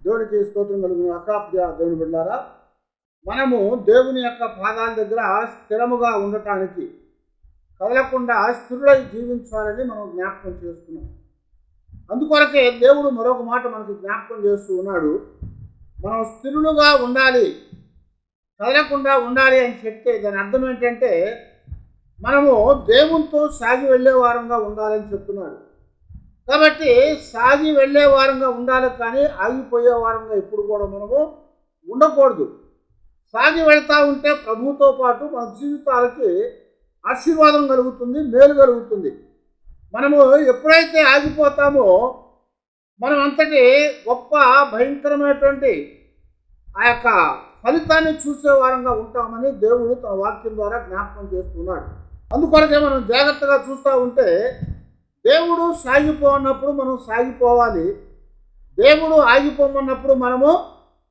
దేవునికి స్తోత్రం కలుగును. దేవుని బిడ్డారా, మనము దేవుని యొక్క పాదాల దగ్గర స్థిరముగా ఉండటానికి, కదలకుండా స్థిరులై జీవించాలని మనం జ్ఞాపకం చేసుకున్నాం. అందుకొరకే దేవుడు మరొక మాట మనకు జ్ఞాపకం చేస్తూ ఉన్నాడు. మనం స్థిరులుగా ఉండాలి, కదలకుండా ఉండాలి అని చెప్తే దాని అర్థం ఏంటంటే మనము దేవునితో సాగి వెళ్ళే వారంగా ఉండాలని చెప్తున్నాడు. కాబట్టి సాగి వెళ్ళే వారంగా ఉండాలి, కానీ ఆగిపోయే వారంగా ఎప్పుడు కూడా మనము ఉండకూడదు. సాగి వెళ్తూ ఉంటే ప్రభువుతో పాటు మన జీవితాలకి ఆశీర్వాదం కలుగుతుంది, మేలు కలుగుతుంది. మనము ఎప్పుడైతే ఆగిపోతామో మనం అంతటి గొప్ప భయంకరమైనటువంటి ఆ యొక్క ఫలితాన్ని చూసే వారంగా ఉంటామని దేవుడు తన వాక్యం ద్వారా జ్ఞాపకం చేస్తున్నాడు. అందుకొరకే మనం జాగ్రత్తగా చూస్తూ ఉంటే దేవుడు సాగిపోన్నప్పుడు మనం సాగిపోవాలి, దేవుడు ఆగిపోమన్నప్పుడు మనము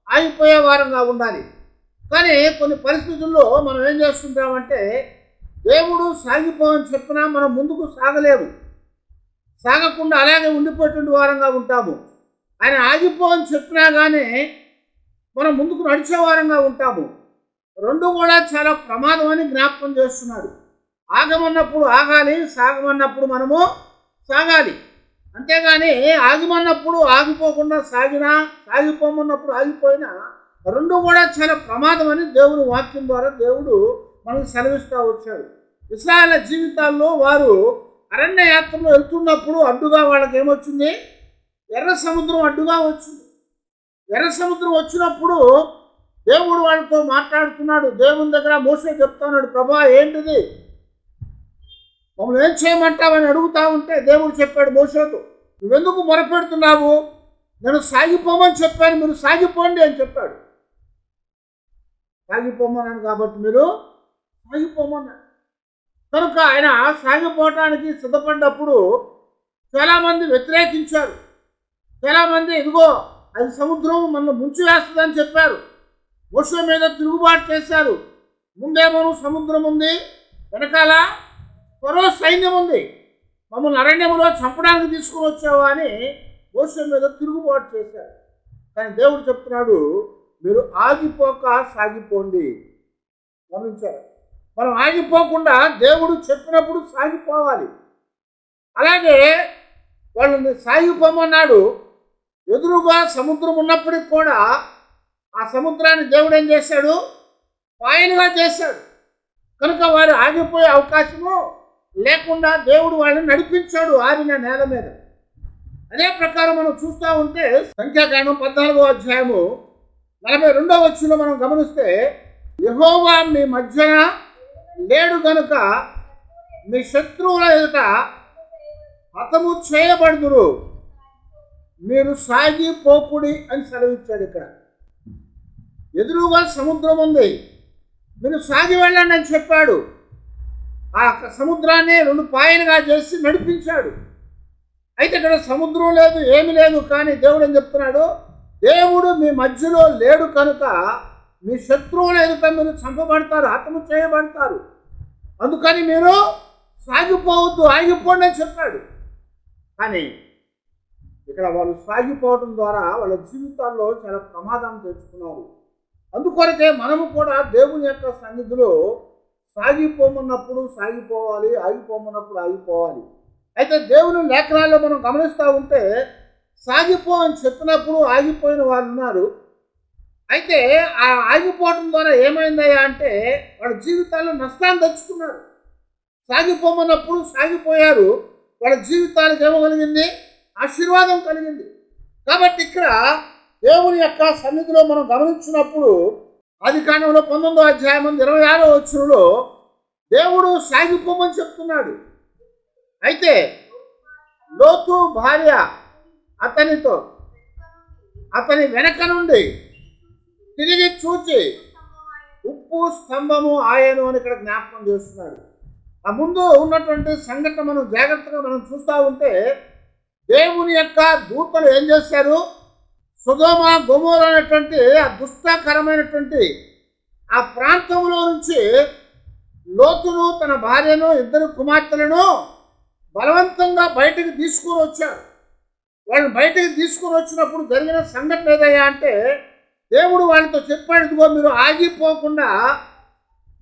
ఆగిపోయే వారంగా ఉండాలి. కానీ కొన్ని పరిస్థితుల్లో మనం ఏం చేస్తుంటామంటే దేవుడు సాగిపోవని చెప్పినా మనం ముందుకు సాగలేము, సాగకుండా అలాగే ఉండిపోయేటువంటి వారంగా ఉంటాము. ఆయన ఆగిపోవని చెప్పినా కానీ మనం ముందుకు నడిచే వారంగా ఉంటాము. రెండు కూడా చాలా ప్రమాదం అని జ్ఞాపకం చేస్తున్నాడు. ఆగమన్నప్పుడు ఆగాలి, సాగమన్నప్పుడు మనము సాగాలి. అంతేగాని ఆగమన్నప్పుడు ఆగిపోకుండా సాగినా, సాగిపోమన్నప్పుడు ఆగిపోయినా రెండు కూడా చాలా ప్రమాదం అని దేవుని వాక్యం ద్వారా దేవుడు మనకు సెలవిస్తూ వచ్చాడు. ఇశ్రాయేలు జీవితాల్లో వారు అరణ్య యాత్రలో వెళ్తున్నప్పుడు అడ్డుగా వాళ్ళకి ఏమొచ్చింది? ఎర్ర సముద్రం అడ్డుగా వచ్చింది. ఎర్ర సముద్రం వచ్చినప్పుడు దేవుడు వాళ్ళతో మాట్లాడుతున్నాడు. దేవుని దగ్గర మోసే చెప్తున్నాడు, ప్రభా ఏంటిది, మమ్మల్ని ఏం చేయమంటావని అడుగుతా ఉంటే దేవుడు చెప్పాడు మోసేతో, నువ్వెందుకు మొరపెడుతున్నావు, నేను సాగిపోమని చెప్పాను, మీరు సాగిపోండి అని చెప్పాడు. సాగిపోమన్నాను కాబట్టి మీరు సాగిపోమన్నాడు. కనుక ఆయన సాగిపోవటానికి సిద్ధపడ్డప్పుడు చాలామంది వ్యతిరేకించారు. చాలామంది ఇదిగో అది సముద్రం మనల్ని ముంచి వేస్తుందని చెప్పారు. మోషే మీద తిరుగుబాటు చేశారు. ముందేమో సముద్రం ఉంది, వెనకాల ఫరో సైన్యం ఉంది, మమ్మల్ని అరణ్యంలో చంపడానికి తీసుకుని వచ్చావా అని మోషే మీద తిరుగుబాటు చేశారు. కానీ దేవుడు చెప్తున్నాడు, మీరు ఆగిపోక సాగిపోండి. గమనించారు? మనం ఆగిపోకుండా దేవుడు చెప్పినప్పుడు సాగిపోవాలి. అలాగే వాళ్ళని సాగిపోమన్నాడు. ఎదురుగా సముద్రం ఉన్నప్పటికి కూడా ఆ సముద్రాన్ని దేవుడు ఏం చేశాడు? పాయలుగా చేశాడు. కనుక వారు ఆగిపోయే అవకాశము లేకుండా దేవుడు వాళ్ళని నడిపించాడు ఆరిన నేల మీద. అదే ప్రకారం మనం చూస్తూ ఉంటే సంఖ్యాకాండం 14వ అధ్యాయము 42వ వచనంలో మనం గమనిస్తే, యెహోవా మీ మధ్యన లేడు గనుక మీ శత్రువుల ఎదుట హతము చేయబడుదురు, మీరు సాగిపోకుడి అని సెలవిచ్చాడు. ఇక్కడ ఎదురుగా సముద్రం ఉంది, మీరు సాగి వెళ్ళండి అని చెప్పాడు. ఆ సముద్రాన్ని 2 పాయలుగా చేసి నడిపించాడు. అయితే ఇక్కడ సముద్రం లేదు, ఏమి లేదు. కానీ దేవుడు ఏం చెప్తున్నాడు? దేవుడు మీ మధ్యలో లేడు కనుక మీ శత్రువుల ఎదుట మీరు చంపబడతారు, హతము చేయబడతారు. అందుకని మీరు సాగిపోవద్దు, ఆగిపోండి అని చెప్పాడు. కానీ ఇక్కడ వాళ్ళు సాగిపోవడం ద్వారా వాళ్ళ జీవితాల్లో చాలా ప్రమాదాన్ని తెచ్చుకున్నారు. అందుకొరకే మనము కూడా దేవుని యొక్క సన్నిధిలో సాగిపోమన్నప్పుడు సాగిపోవాలి, ఆగిపోమన్నప్పుడు ఆగిపోవాలి. అయితే దేవుని లేఖనాల్లో మనం గమనిస్తూ ఉంటే సాగిపో అని చెప్పినప్పుడు ఆగిపోయిన వాళ్ళు ఉన్నారు. అయితే ఆ ఆగిపోవడం ద్వారా ఏమైందయ్యా అంటే వాళ్ళ జీవితాల్లో నష్టాన్ని తెచ్చుకున్నారు. సాగిపోమన్నప్పుడు సాగిపోయారు, వాళ్ళ జీవితాలకు ఏమో కలిగింది? ఆశీర్వాదం కలిగింది. కాబట్టి ఇక్కడ దేవుని యొక్క సన్నిధిలో మనం గమనించినప్పుడు ఆదికాండంలో 19వ అధ్యాయం 26వ వచనంలో దేవుడు సాగిపోమని చెప్తున్నాడు. అయితే లోతు భార్య అతని వెనక నుండి తిరిగి చూచి ఉప్పు స్తంభము ఆయను అని ఇక్కడ జ్ఞాపకం చేస్తున్నాడు. ఆ ముందు ఉన్నటువంటి సంఘటన మనం జాగ్రత్తగా మనం చూస్తూ ఉంటే దేవుని యొక్క దూతలు ఏం చేశారు? సొదొమ గొమొర్రా అనేటువంటి ఆ దుష్టకరమైనటువంటి ఆ ప్రాంతంలో నుంచి లోతును తన భార్యను 2 కుమార్తెలను బలవంతంగా బయటకు తీసుకుని వచ్చారు. వాళ్ళని బయటకు తీసుకొని వచ్చినప్పుడు జరిగిన సంఘటన ఏదయ్యా అంటే దేవుడు వాళ్ళతో చెప్పాడు, ఇదిగో మీరు ఆగిపోకుండా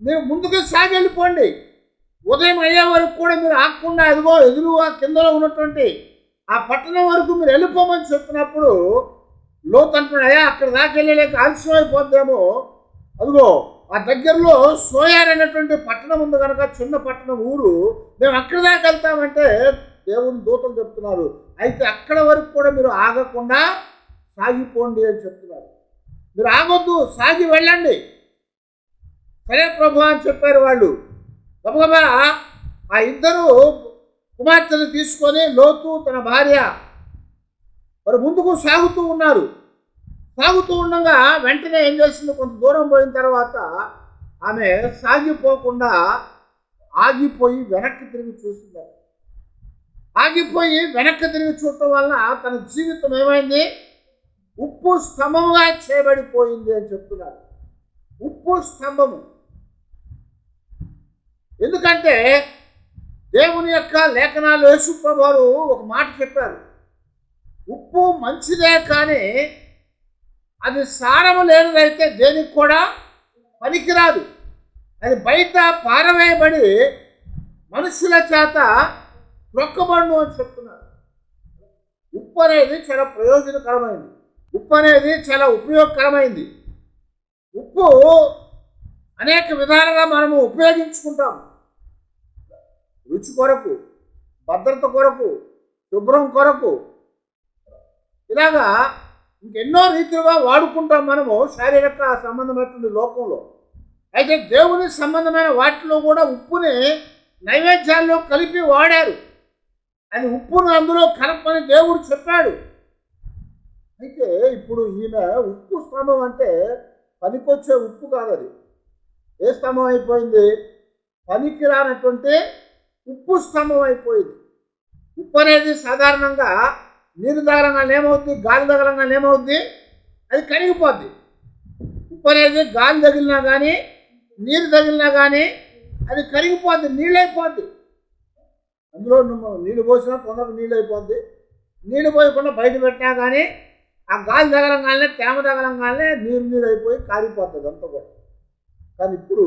మీరు ముందుకు సాగి వెళ్ళిపోండి, ఉదయం అయ్యే వరకు కూడా మీరు ఆగకుండా ఎదుగో ఎదురుగా కిందలో ఉన్నటువంటి ఆ పట్టణం వరకు మీరు వెళ్ళిపోమని చెప్పినప్పుడు లోతు అంటున్నాడు, అయ్యా అక్కడ దాకా వెళ్ళలేక ఆలస్యం అయిపోద్దేమో, అదిగో ఆ దగ్గరలో సోయార్ అనేటువంటి పట్టణం ఉంది కనుక, చిన్న పట్టణం ఊరు, మేము అక్కడి దాకా వెళ్తామంటే దేవుని దూతలు చెప్తున్నారు, అయితే అక్కడ వరకు కూడా మీరు ఆగకుండా సాగిపోండి అని చెప్తున్నారు. మీరు ఆగొద్దు, సాగి వెళ్ళండి. సరే ప్రభు అని చెప్పారు వాళ్ళు. గబగబా ఆ ఇద్దరు కుమార్తెను తీసుకొని లోతు తన భార్య మరి ముందుకు సాగుతూ ఉన్నారు. సాగుతూ ఉండగా వెంటనే ఏం చేసింది, కొంత దూరం పోయిన తర్వాత ఆమె సాగిపోకుండా ఆగిపోయి వెనక్కి తిరిగి చూసింది. ఆగిపోయి వెనక్కి తిరిగి చూడటం వలన తన జీవితం ఏమైంది, ఉప్పు స్తంభముగా చేయబడిపోయింది అని చెప్తున్నారు. ఉప్పు స్తంభము. ఎందుకంటే దేవుని యొక్క లేఖనాలు యేసు ప్రభువారు ఒక మాట చెప్పారు, ఉప్పు మంచిదే కానీ అది సారము లేనిదైతే దేనికి కూడా పనికిరాదు, అది బయట పారవేయబడి మనుషుల చేత రొక్కబడును అని చెప్తున్నారు. ఉప్పు అనేది చాలా ప్రయోజనకరమైంది, ఉప్పు అనేది చాలా ఉపయోగకరమైంది. ఉప్పు అనేక విధాలుగా మనము ఉపయోగించుకుంటాము. రుచి కొరకు, భద్రత కొరకు, శుభ్రం కొరకు, ఇలాగా ఇంకెన్నో రీతిగా వాడుకుంటాం మనము శారీరక సంబంధమైనటువంటి లోకంలో. అయితే దేవుని సంబంధమైన వాటిలో కూడా ఉప్పుని నైవేద్యాల్లో కలిపి వాడారు. అది ఉప్పును అందులో కలపని దేవుడు చెప్పాడు. అయితే ఇప్పుడు ఈమె ఉప్పు స్తంభం అంటే పనికొచ్చే ఉప్పు కాదు, అది ఏ స్తంభం అయిపోయింది, పనికి రానటువంటి ఉప్పు స్తంభం అయిపోయింది. ఉప్పు అనేది సాధారణంగా నీరు తగలంగా ఏమవుద్ది, గాలి తగలంగా ఏమవుద్ది, అది కరిగిపోద్ది. ఉప్పు అనేది గాలి తగిలినా కానీ నీరు తగిలినా కానీ అది కరిగిపోద్ది, నీళ్ళైపోద్ది. అందులో నీళ్ళు పోసినా తొందరగా నీళ్ళు అయిపోద్ది. నీళ్ళు పోయకుండా బయట పెట్టినా కానీ ఆ గాలి తగలంగానే తేమ తగలంగానే నీరు అయిపోయి కారిపోతుంది అంతా కూడా. కానీ ఇప్పుడు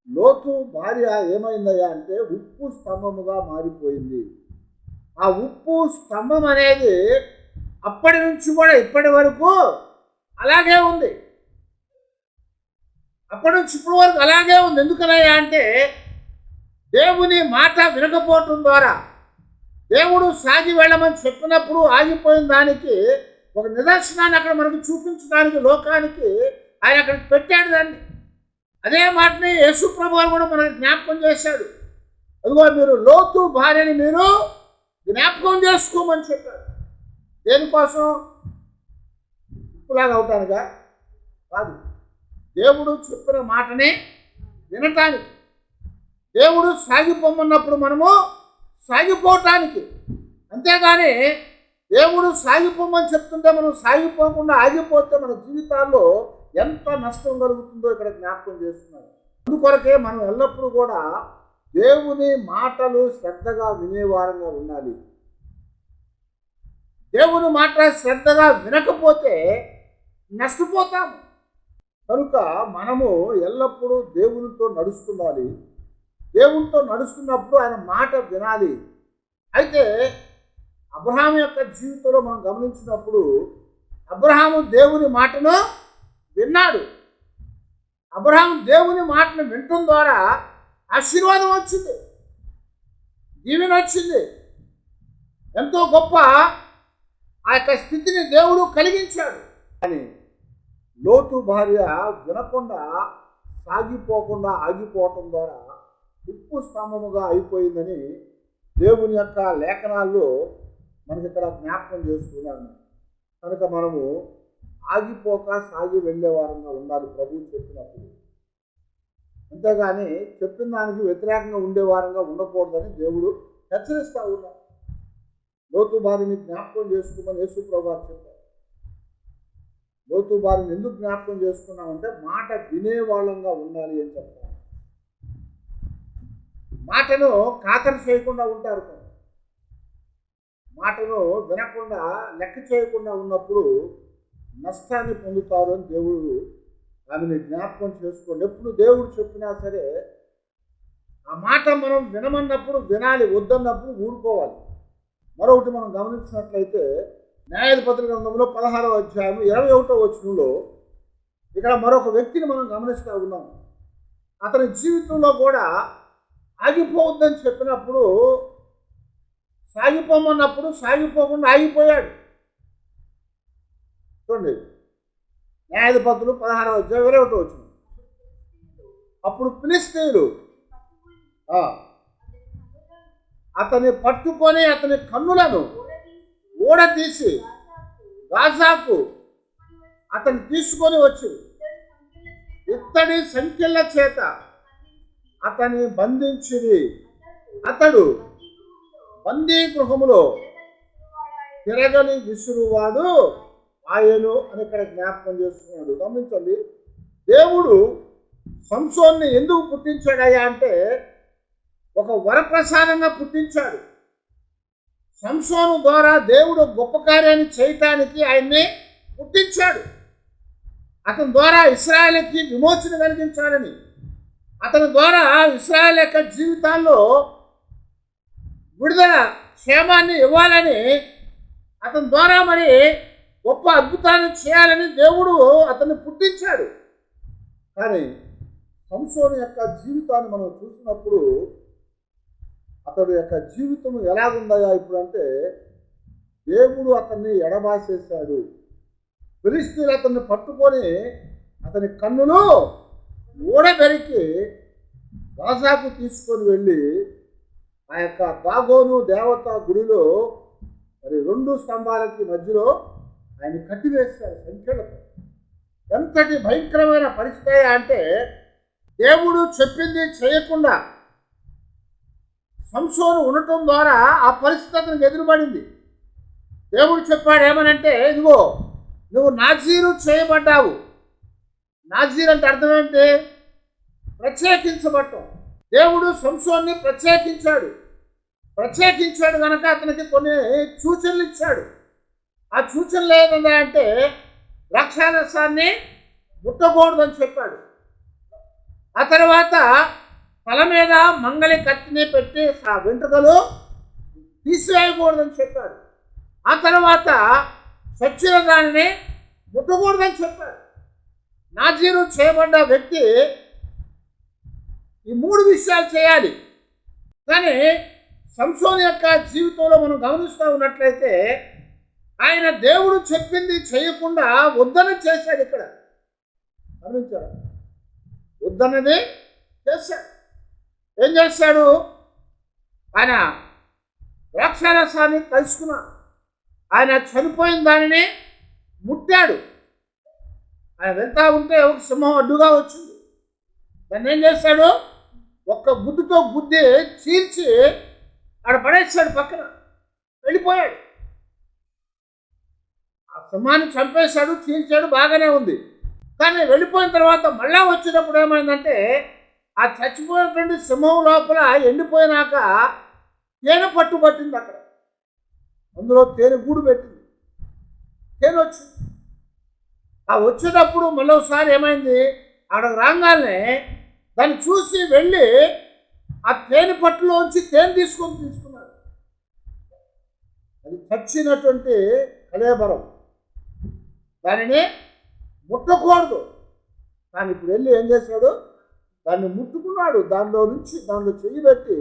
లోతు భార్య ఏమైందయ్యా అంటే ఉప్పు స్తంభముగా మారిపోయింది. ఆ ఉప్పు స్తంభం అనేది అప్పటి నుంచి కూడా ఇప్పటి వరకు అలాగే ఉంది. అప్పటి నుంచి ఇప్పటి వరకు అలాగే ఉంది. ఎందుకనయ్యా అంటే దేవుని మాట వినకపోవటం ద్వారా, దేవుడు సాగి వెళ్ళమని చెప్పినప్పుడు ఆగిపోయిన దానికి ఒక నిదర్శనాన్ని అక్కడ మనకు చూపించడానికి లోకానికి ఆయన అక్కడికి పెట్టాడు దాన్ని. అదే మాటని యేసు ప్రభువు కూడా మనకు జ్ఞాపకం చేశాడు. అదిగో మీరు లోతు భార్యని మీరు జ్ఞాపకం చేసుకోమని చెప్పాడు. దేనికోసం? ఉప్పులాగా అవటానిగా కాదు, దేవుడు చెప్పిన మాటని వినటానికి. దేవుడు సాగిపోమన్నప్పుడు మనము సాగిపోవటానికి. అంతేగాని దేవుడు సాగిపోమని చెప్తుంటే మనం సాగిపోకుండా ఆగిపోతే మన జీవితాల్లో ఎంత నష్టం కలుగుతుందో ఇక్కడ జ్ఞాపకం చేస్తున్నాడు. అందుకొరకే మనం ఎల్లప్పుడూ కూడా దేవుని మాటలు శ్రద్ధగా వినేవారంగా ఉండాలి. దేవుని మాట శ్రద్ధగా వినకపోతే నష్టపోతాము. కనుక మనము ఎల్లప్పుడూ దేవునితో నడుస్తుండాలి. దేవునితో నడుస్తున్నప్పుడు ఆయన మాట వినాలి. అయితే అబ్రహాము యొక్క జీవితంలో మనం గమనించినప్పుడు అబ్రహాము దేవుని మాటను విన్నాడు. అబ్రహాము దేవుని మాటను వినటం ద్వారా ఆశీర్వాదం వచ్చింది, దీవెన వచ్చింది. ఎంతో గొప్ప ఆ యొక్క స్థితిని దేవుడు కలిగించాడు. కానీ లోతు భార్య వినకుండా సాగిపోకుండా ఆగిపోవటం ద్వారా ఉప్పు స్తంభముగా అయిపోయిందని దేవుని యొక్క లేఖనాల్లో మనకి ఇక్కడ జ్ఞాపకం చేస్తున్నాను. కనుక మనము ఆగిపోక సాగి వెళ్ళే వారంగా ఉండాలి ప్రభువు చెప్పినప్పుడు. అంతేగాని చెప్పిన దానికి వ్యతిరేకంగా ఉండే వారంగా ఉండకూడదని దేవుడు హెచ్చరిస్తూ ఉన్నాడు. లోతు భార్యని జ్ఞాపకం చేసుకోమని యేసు ప్రభువు చెప్పారు. లోతు భార్యని ఎందుకు జ్ఞాపకం చేసుకున్నామంటే మాట వినేవాళ్ళంగా ఉండాలి అని చెప్తారు. మాటను ఖాతరు చేయకుండా ఉంటారు. మాటను వినకుండా లెక్క చేయకుండా ఉన్నప్పుడు నష్టాన్ని పొందుతారు అని దేవుడు ఆమెను జ్ఞాపకం చేసుకోండి. ఎప్పుడు దేవుడు చెప్పినా సరే ఆ మాట మనం వినమన్నప్పుడు వినాలి, వద్దన్నప్పుడు ఊరుకోవాలి. మరొకటి మనం గమనించినట్లయితే న్యాయాధిపతుల గ్రంథంలో 16వ అధ్యాయం 21వ వచనంలో ఇక్కడ మరొక వ్యక్తిని మనం గమనిస్తూ ఉన్నాం. అతని జీవితంలో కూడా ఆగిపోవద్దని చెప్పినప్పుడు సాగిపోమన్నప్పుడు సాగిపోకుండా ఆగిపోయాడు. చూడండి, న్యాయాధిపతులు 16వ అధ్యాయం 21వ వచనం. అప్పుడు ఫిలిష్తీయులు అతన్ని పట్టుకొని అతని కన్నులను ఊడతీసి గాజాకు అతన్ని తీసుకొని వచ్చి ఇత్తడి సంఖ్యల చేత అతన్ని బంధించిరి. అతడు బందీ గృహములో తిరగని విసురువాడు ఆయను అని ఇక్కడ జ్ఞాపకం చేస్తున్నాడు. గమనించండి, దేవుడు సంసోన్ని ఎందుకు పుట్టించాడయ్యా అంటే ఒక వరప్రసాదంగా పుట్టించాడు. సంసోను ద్వారా దేవుడు గొప్ప కార్యాన్ని చేయటానికి ఆయన్ని పుట్టించాడు. అతని ద్వారా ఇశ్రాయేలుకి విమోచన కలిగించాలని, అతని ద్వారా ఇశ్రాయేలు యొక్క జీవితాల్లో విడుదల క్షేమాన్ని ఇవ్వాలని, అతని ద్వారా మరి గొప్ప అద్భుతాన్ని చేయాలని దేవుడు అతన్ని పుట్టించాడు. కానీ సంసోను యొక్క జీవితాన్ని మనం చూసినప్పుడు అతడు యొక్క జీవితం ఎలాగుందయా ఇప్పుడు అంటే దేవుడు అతన్ని ఎడబాసేశాడు. ఫిలిష్తీయులు అతన్ని పట్టుకొని అతని కన్నులు ఊడబెరికి గాజాకు తీసుకొని వెళ్ళి ఆ యొక్క దాగోను దేవత గుడిలో మరి 2 స్తంభాలకి మధ్యలో ఆయన కట్టివేశారు సంఖ్యలతో. ఎంతటి భయంకరమైన పరిస్థితి అంటే దేవుడు చెప్పింది చేయకుండా సంసోను ఉండటం ద్వారా ఆ పరిస్థితి అతనికి ఎదురుపడింది. దేవుడు చెప్పాడు ఏమనంటే, ఇదిగో నువ్వు నాజీరు చేయబడ్డావు. నాజీర్ అంటే అర్థం ఏంటి? ప్రత్యేకించబడటం. దేవుడు సంసోన్ని ప్రత్యేకించాడు కనుక అతనికి కొన్ని సూచనలు ఇచ్చాడు. ఆ సూచనలు ఏంటంటే అంటే ద్రాక్షారసాన్ని ముట్టకూడదని చెప్పాడు. ఆ తర్వాత తల మీద మంగళి కత్తిని పెట్టి ఆ వెంట్రుకలు తీసివేయకూడదని చెప్పాడు. ఆ తర్వాత చచ్చిన దానిని ముట్టకూడదని చెప్పాడు. నాజీరు చేయబడ్డ వ్యక్తి ఈ 3 విషయాలు చేయాలి. కానీ సంసోను యొక్క జీవితంలో మనం గమనిస్తూ ఉన్నట్లయితే ఆయన దేవుడు చెప్పింది చేయకుండా వద్దన చేశాడు. ఇక్కడ గమనించాడు, వద్దన్నది చేశాడు. ఏం చేశాడు? ఆయన ద్రాక్షారసాన్ని కలుసుకున్నాడు. ఆయన చనిపోయిన దానిని ముట్టాడు. ఆయన వెళ్తూ ఉంటే ఒక సింహం అడ్డుగా వచ్చింది. దాన్ని ఏం చేశాడు? ఒక్క గుద్దుతో గుద్ది చీల్చి ఆడ పడేసాడు, పక్కన వెళ్ళిపోయాడు. ఆ సింహాన్ని చంపేశాడు, చీల్చాడు, బాగానే ఉంది. కానీ వెళ్ళిపోయిన తర్వాత మళ్ళా వచ్చినప్పుడు ఏమైందంటే ఆ చచ్చిపోయినటువంటి సింహం లోపల ఎండిపోయినాక తేనె పట్టు పట్టింది. అక్కడ అందులో తేనె గూడు పెట్టింది, తేనె వచ్చింది. ఆ వచ్చేటప్పుడు మళ్ళొకసారి ఏమైంది, అక్కడికి రాగానే దాన్ని చూసి వెళ్ళి ఆ తేనె పట్టులోంచి తేనె తీసుకున్నాడు. అది చచ్చినటువంటి కళేబరం, దానిని ముట్టకూడదు. కానీ ఇప్పుడు వెళ్ళి ఏం చేశాడు? దాన్ని ముట్టుకున్నాడు. దానిలో చెయ్యి పెట్టి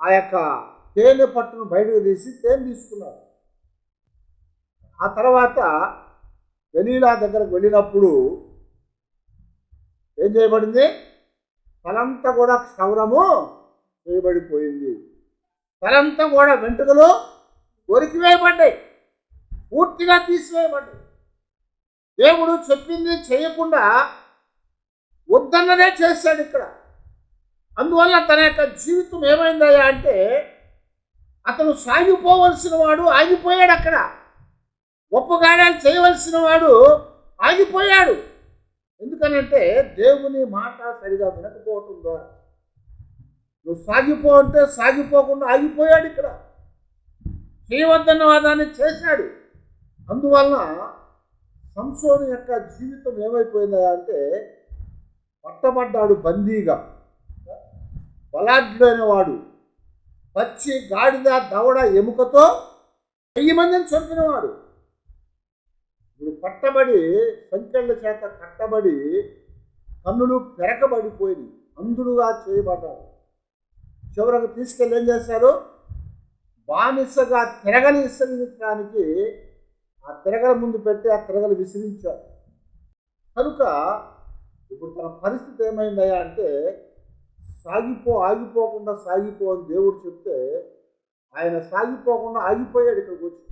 ఆ యొక్క తేనె పట్టును బయటకు తీసి తేనె తీసుకున్నాడు. ఆ తర్వాత దలీలా దగ్గరకు వెళ్ళినప్పుడు ఏం చేయబడింది? తలంతా కూడా క్షౌరము చేయబడిపోయింది. తలంతా కూడా వెంట్రుకలు కొరికివేయబడ్డాయి, పూర్తిగా తీసివేయబడ్డాయి. దేవుడు చెప్పింది చేయకుండా వద్దన్నదే చేశాడు ఇక్కడ. అందువల్ల తన యొక్క జీవితం ఏమైందయ్యా అంటే అతను సాగిపోవలసిన వాడు ఆగిపోయాడు. అక్కడ గొప్ప కార్యాలు చేయవలసిన వాడు ఆగిపోయాడు. ఎందుకనంటే దేవుని మాట సరిగా వినకపోవటం ద్వారా. నువ్వు సాగిపో అంటే సాగిపోకుండా ఆగిపోయాడు ఇక్కడ. చేయవద్దన్న వాదాన్ని చేశాడు. అందువలన సంసోను యొక్క జీవితం ఏమైపోయిందా అంటే పట్టబడ్డాడు బందీగా, బలాఢ్యుడైన వాడు, పచ్చి గాడిద దవడ ఎముకతో 1000 మందిని చంపినవాడు. ఇప్పుడు పట్టబడి సంకెళ్ళ చేత కట్టబడి కన్నులు పెరకబడిపోయి అంధుడుగా చేయబడ్డాడు. చివరకు తీసుకెళ్ళి ఏం చేశారు? బానిసగా తిరగలి విసిరించడానికి ఆ తిరగల ముందు పెట్టి ఆ తిరగలు విసిరించారు. కనుక ఇప్పుడు తన పరిస్థితి ఏమైందయ్యా అంటే ఆగిపోకుండా సాగిపో అని దేవుడు చెప్తే ఆయన సాగిపోకుండా ఆగిపోయాడు. ఇక్కడికి వచ్చి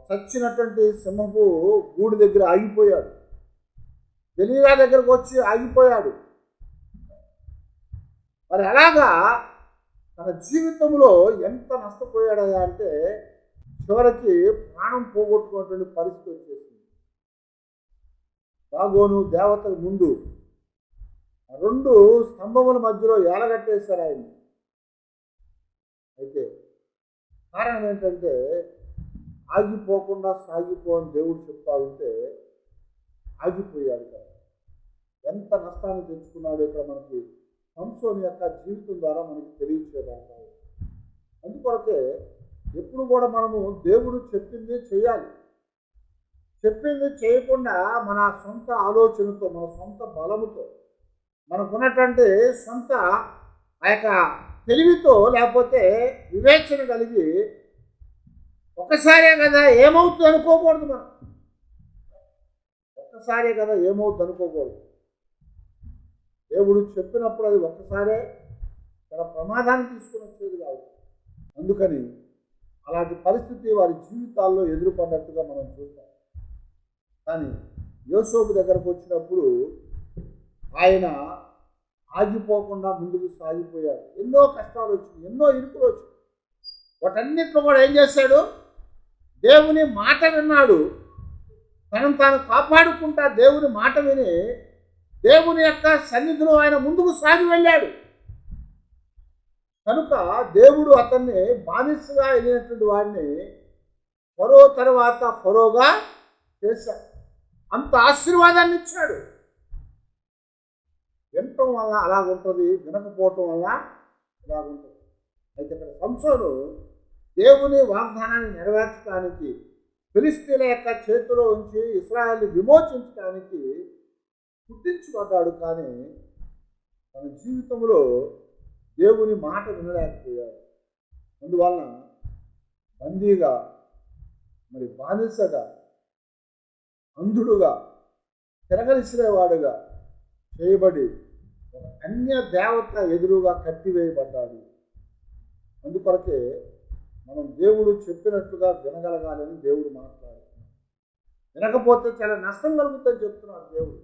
చచ్చినటువంటి సింహపు గూడు దగ్గర ఆగిపోయాడు. తెలియగా దగ్గరకు వచ్చి ఆగిపోయాడు. మరి అలాగా తన జీవితంలో ఎంత నష్టపోయాడయ్యా అంటే చివరికి ప్రాణం పోగొట్టుకున్నటువంటి పరిస్థితి వచ్చేసింది. దాగోను దేవతల ముందు 2 స్తంభముల మధ్యలో ఏలగట్టేశారు ఆయన. అయితే కారణం ఏంటంటే ఆగిపోకుండా సాగిపో అని దేవుడు చెప్తా ఉంటే ఆగిపోయాడు కదా. ఎంత నష్టాన్ని తెచ్చుకున్నాడో ఇక్కడ మనకి సంసోను యొక్క జీవితం ద్వారా మనకి తెలియచేయబడతాయి. అందుకొరకే ఎప్పుడు కూడా మనము దేవుడు చెప్పింది చేయాలి. చెప్పింది చేయకుండా మన సొంత ఆలోచనతో, మన సొంత బలముతో, మనకున్నటువంటి సొంత ఆ యొక్క తెలివితో లేకపోతే వివేచన కలిగి ఒక్కసారే కదా ఏమవుతుంది అనుకోకూడదు. మనం ఒక్కసారే కదా ఏమవుతుంది అనుకోకూడదు. దేవుడు చెప్పినప్పుడు అది ఒక్కసారే తన ప్రమాదాన్ని తీసుకుని వచ్చేది కాదు. అందుకని అలాంటి పరిస్థితి వారి జీవితాల్లో ఎదురుపడ్డట్టుగా మనం చూస్తాం. కానీ యోసేపు దగ్గరకు వచ్చినప్పుడు ఆయన ఆగిపోకుండా ముందుకు సాగిపోయాడు. ఎన్నో కష్టాలు వచ్చినాయి, ఎన్నో ఇరుకులు వచ్చినాయి. వాటన్నిటిలో కూడా ఏం చేశాడు? దేవుని మాట విన్నాడు. తనను తాను కాపాడుకుంటా దేవుని మాట విని దేవుని యొక్క సన్నిధిలో ఆయన ముందుకు సాగి వెళ్ళాడు. కనుక దేవుడు అతన్ని బానిసగా వెళ్ళినటువంటి వాడిని ఫరో తర్వాత ఫరోగా చేశాడు. అంత ఆశీర్వాదాన్ని ఇచ్చాడు. వినటం వల్ల అలాగుంటుంది, వినకపోవటం వల్ల అలాగుంటుంది. అయితే ఇక్కడ సంసోను దేవుని వాగ్దానాన్ని నెరవేర్చడానికి, ఫిలిష్తీయుల యొక్క చేతిలో ఉంచి ఇశ్రాయేలుని విమోచించడానికి పుట్టించబడ్డాడు. కానీ తన జీవితంలో దేవుని మాట వినలేకపోయాడు. అందువలన బందీగా, మరి బానిసగా, అంధుడుగా, తిరగలిసిరేవాడుగా చేయబడి ఒక అన్య దేవత ఎదురుగా కట్టివేయబడ్డాడు. అందుకొరకే మనం దేవుడు చెప్పినట్టుగా వినగలగాలని దేవుడు మాట్లాడుతున్నాడు. వినకపోతే చాలా నష్టం కలుగుతుందని చెప్తున్నాడు దేవుడు.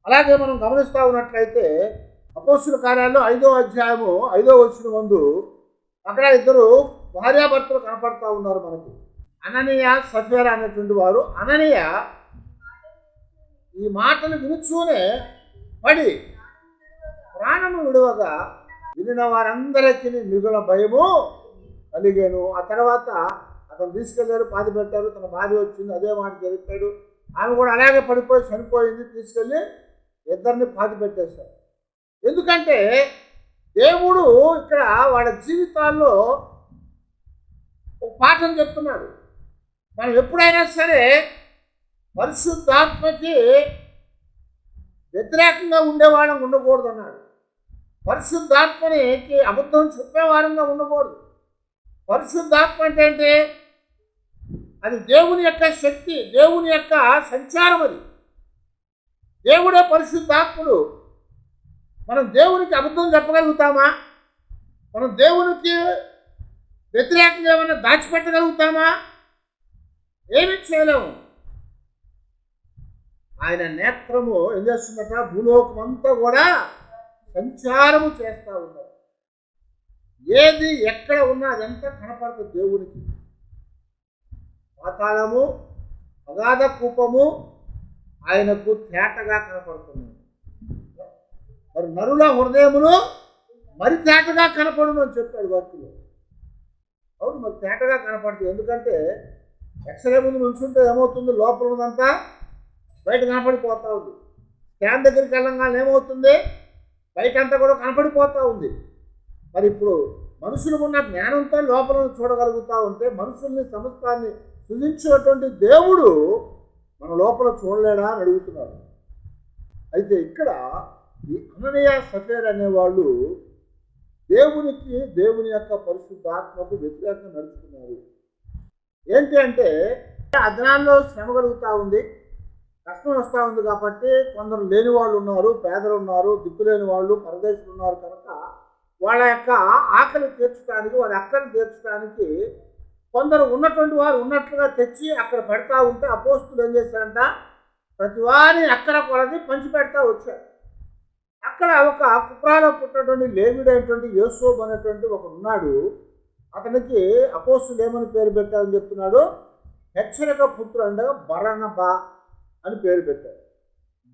అలాగే మనం గమనిస్తూ ఉన్నట్లయితే అపోస్తుల కార్యాల్లో 5వ అధ్యాయము 5వ వచనం ముందు అక్కడ 2 భార్యాభర్తలు కనపడతా ఉన్నారు మనకి. అననీయ సఫీరా అనేటువంటి వారు. అననీయ ఈ మాటలు వినుచూనే పడి ప్రాణము విడువగా వినిన వారందరికీ మిగుల భయము కలిగాను. ఆ తర్వాత అతను తీసుకెళ్ళారు, పాతి పెట్టారు. తన భార్య వచ్చింది, అదే మాట జరిపాడు. ఆమె కూడా అలాగే పడిపోయి చనిపోయింది. తీసుకెళ్ళి 2 పాతి పెట్టేశారు. ఎందుకంటే దేవుడు ఇక్కడ వాళ్ళ జీవితాల్లో ఒక పాఠం చెప్తున్నాడు. మనం ఎప్పుడైనా సరే పరిశుద్ధాత్మకి వ్యతిరేకంగా ఉండేవాళ్ళం ఉండకూడదు అన్నాడు. పరిశుద్ధాత్మకి అబద్ధం చెప్పేవారంగా ఉండకూడదు. పరిశుద్ధాత్మ అంటే ఏంటి? అది దేవుని యొక్క శక్తి, దేవుని యొక్క సంచారం. అది దేవుడే పరిశుద్ధాత్ముడు. మనం దేవునికి అబద్ధం చెప్పగలుగుతామా? మనం దేవునికి వ్యతిరేకంగా ఏమైనా దాచిపెట్టగలుగుతామా? ఏమి చేయలేము. ఆయన నేత్రము ఏం చేస్తుందట? భూలోకం అంతా కూడా సంచారము చేస్తూ ఉన్నారు. ఏది ఎక్కడ ఉన్నా అదంతా కనపడుతుంది దేవునికి. పాతాళము, అగాధ కూపము ఆయనకు తేటగా కనపడుతున్నాయి. మరి నరుల హృదయములు మరి తేటగా కనపడును అని చెప్పాడు వాక్యంలో. అవును, మరి తేటగా కనపడుతుంది. ఎందుకంటే ఎక్స్రే ముందు నుంచుంటే ఏమవుతుంది, లోపల ఉన్నదంతా బయట కనపడిపోతూ ఉంది. స్కాన్ దగ్గరికి వెళ్ళంగానే ఏమవుతుంది, బయట అంతా కూడా కనపడిపోతూ ఉంది. మరి ఇప్పుడు మనుషులకు ఉన్న జ్ఞానంతో లోపల చూడగలుగుతూ ఉంటే మనుషుల్ని సమస్తాన్ని సృజించినటువంటి దేవుడు మన లోపల చూడలేడా అని అడుగుతున్నారు. అయితే ఇక్కడ ఈ అననీయ సఫీరా అనేవాళ్ళు దేవుని యొక్క పరిశుద్ధాత్మకు వ్యతిరేకంగా నడుచుకున్నారు. ఏంటి అంటే ఆ దినాల్లో శ్రమ కలుగుతూ ఉంది, కష్టం వస్తూ ఉంది. కాబట్టి కొందరు లేని వాళ్ళు ఉన్నారు, పేదలు ఉన్నారు, దిక్కులేని వాళ్ళు, పరదేశులు ఉన్నారు. కనుక వాళ్ళ యొక్క ఆకలి తీర్చడానికి, వాళ్ళ అక్కని తీర్చడానికి కొందరు ఉన్నటువంటి వారు ఉన్నట్లుగా తెచ్చి అక్కడ పెడతా ఉంటే అపోస్తులు ఏం చేశారంట, ప్రతి వారిని అక్కడ కొలది పంచి పెడతా వచ్చారు. అక్కడ ఒక కుప్రాలో పుట్టినటువంటి లేవీడైనటువంటి యోసేపు అనేటువంటి ఒకడు ఉన్నాడు. అతనికి అపోస్తులు ఏమని పేరు పెట్టారని చెప్తున్నాడు, హెచ్చరిక పుత్రుడు అంటే బర్నబా అని పేరు పెట్టారు.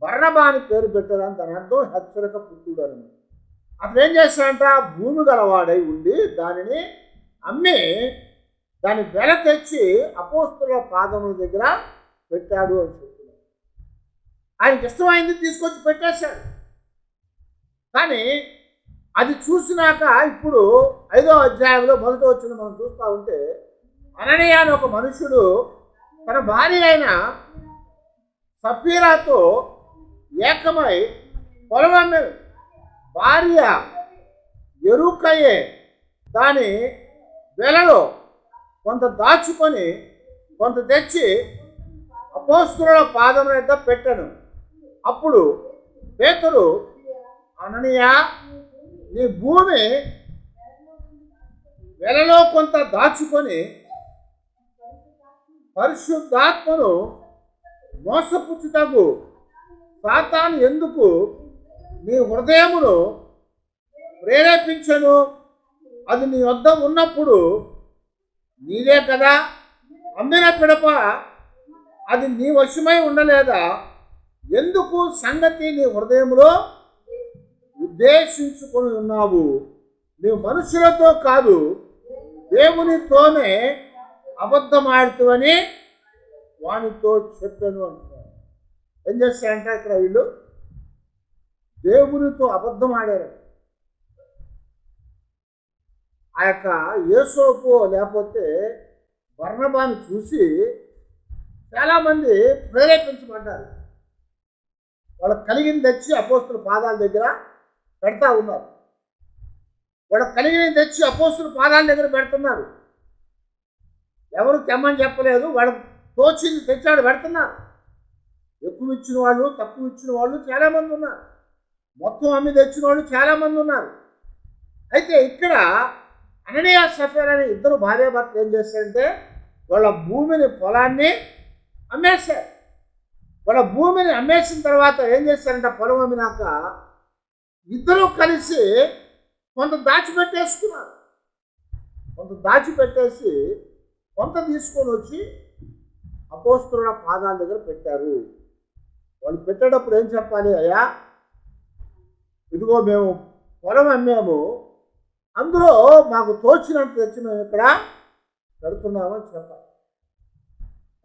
బర్నబా అని పేరు పెట్టారని దాని అర్థం హెచ్చరిక పుత్రుడు అని. అతను ఏం చేశాడంట, భూమి గలవాడై ఉండి దానిని అమ్మి దాని వెల తెచ్చి అపోస్తుల పాదముల దగ్గర పెట్టాడు అని చెప్తున్నాడు. ఆయనకి ఇష్టమైంది తీసుకొచ్చి పెట్టేశాడు. కానీ అది చూసినాక ఇప్పుడు 5వ అధ్యాయంలో మొదటి వచ్చిన మనం చూస్తూ ఉంటే అననీయ అని ఒక మనుషుడు తన భార్య అయిన సఫీరాతో ఏకమై పొలం అమ్మాడు. భార్య ఎరుకయ్యే దాని వెలలో కొంత దాచుకొని కొంత తెచ్చి అపోస్తుల పాదం వద్ద పెట్టాను. అప్పుడు పేతురు, అననీయ, నీ భూమి వెలలో కొంత దాచుకొని పరిశుద్ధాత్మను మోసపుచ్చుటకు సాతాను ఎందుకు నీ హృదయమును ప్రేరేపించను? అది నీ వద్ద ఉన్నప్పుడు నీదే కదా, అమ్మిన పిడప అది నీ వశమై ఉండలేదా? ఎందుకు సంగతి నీ హృదయంలో ఉద్దేశించుకొని ఉన్నావు? నీవు మనుషులతో కాదు దేవునితోనే అబద్ధమాడుతావని వానితో చెప్పాను అంటున్నారు. ఏం చేస్తారంటే ఇక్కడ వీళ్ళు దేవునితో అబద్ధం ఆడారు. ఆ యొక్క యోసేపు లేకపోతే బర్నబాను చూసి చాలామంది ప్రేరేపించబడ్డారు. వాళ్ళకి కలిగింది తెచ్చి అపోస్తుల పాదాల దగ్గర పెడతా ఉన్నారు. వాళ్ళకి కలిగినది తెచ్చి అపోస్తుల పాదాల దగ్గర పెడుతున్నారు. ఎవరు తెమ్మని చెప్పలేదు, వాళ్ళకి తోచింది తెచ్చాడు పెడుతున్నారు. ఎక్కువ ఇచ్చిన వాళ్ళు, తక్కువ ఇచ్చిన వాళ్ళు చాలామంది ఉన్నారు. మొత్తం అమ్మి తెచ్చిన వాళ్ళు చాలామంది ఉన్నారు. అయితే ఇక్కడ అననీయ సఫీరా అనే ఇద్దరు భార్యాభర్తలు ఏం చేస్తారంటే వాళ్ళ భూమిని, పొలాన్ని అమ్మేశారు. వాళ్ళ భూమిని అమ్మేసిన తర్వాత ఏం చేస్తారంటే పొలం అమ్మినాక ఇద్దరు కలిసి కొంత దాచిపెట్టేసుకున్నారు. కొంత దాచిపెట్టేసి కొంత తీసుకొని వచ్చి అపోస్తుల పాదాల దగ్గర పెట్టారు. వాళ్ళు పెట్టేటప్పుడు ఏం చెప్పాలి, అయ్యా ఇదిగో మేము పొలం అమ్మాము, అందులో మాకు తోచినంత తెచ్చి మేము ఇక్కడ పెడుతున్నామని చెప్పాలి.